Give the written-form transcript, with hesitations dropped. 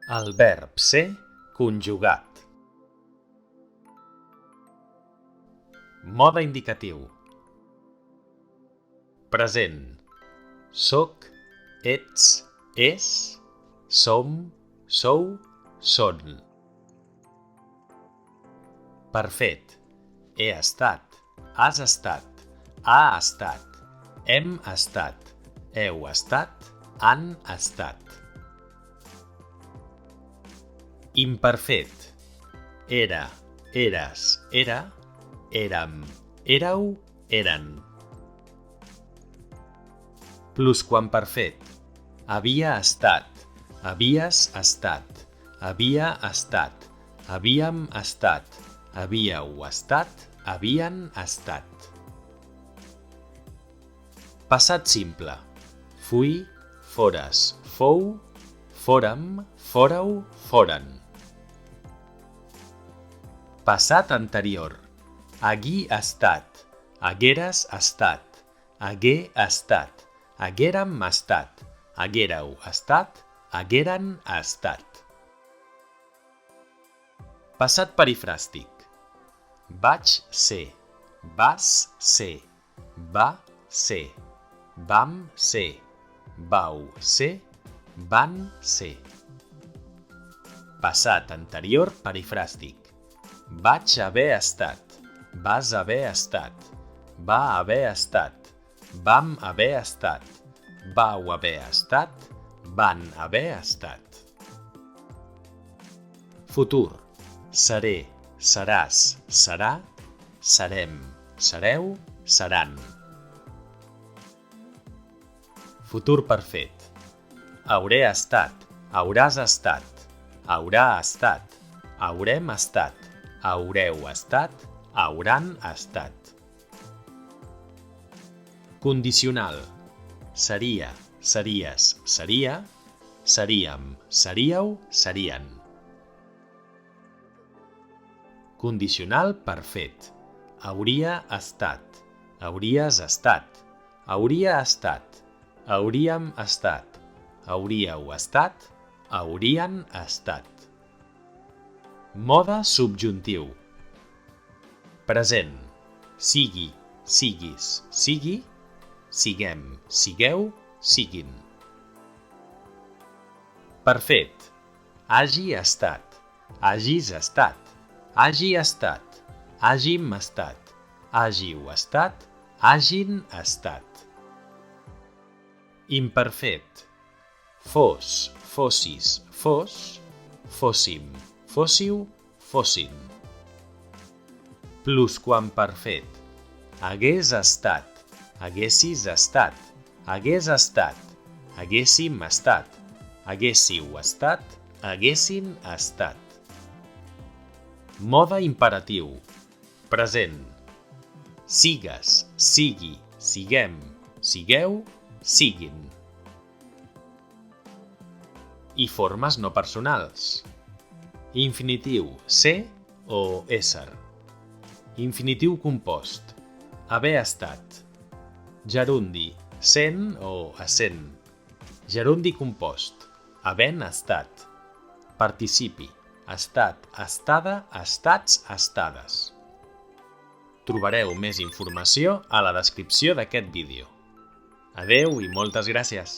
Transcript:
El verb ser conjugat. Mode indicatiu. Present. Soc, ets, és, som, sou, són. Perfet. He estat, has estat, ha estat, hem estat, heu estat, han estat. Imperfet. Era, eres, era, érem, éreu, eren. Plusquamperfet. Havia estat, havies estat, havia estat, havíem estat, havíeu estat, havien estat. Passat simple. Fui, fores, fou, fórem, fóreu, foren. Passat anterior. Haguí estat, hagueres estat, hagué estat, haguérem estat, haguéreu estat, hagueren estat. Passat perifràstic. Vaig ser, vas ser, va ser, vam ser, vau ser, van ser. Passat anterior perifràstic. Vaig haver estat, vas haver estat, va haver estat, vam haver estat, vau haver estat, van haver estat. Futur. Seré, seràs, serà, serem, sereu, seran. Futur perfet. Hauré estat, hauràs estat, haurà estat, haurem estat, haureu estat, hauran estat. Condicional. Seria, series, seria, seríem, seríeu, serien. Condicional perfet. Hauria estat, hauries estat, hauria estat, hauríem estat, hauríeu estat, haurien estat. Mode subjuntiu. Present. Sigui, siguis, sigui, siguem, sigueu, siguin. Perfet. Hagi estat, hagis estat, hagi estat, hàgim estat, hàgiu estat, hàgin estat. Imperfet. Fos, fossis, fos, fóssim, fóssiu, fossin. Plusquamperfet. Hagués estat, haguessis estat, hagués estat, haguéssim estat, haguéssiu estat, haguessin estat. Mode imperatiu. Present. Sigues, sigui, siguem, sigueu, siguin. I formes no personals. Infinitiu ser o ésser. Infinitiu compost. Haver estat. Gerundi sent o essent. Gerundi compost. Havent estat. Participi. Estat, estada, estats, estades. Trobareu més informació a la descripció d'aquest vídeo. Adeu i moltes gràcies!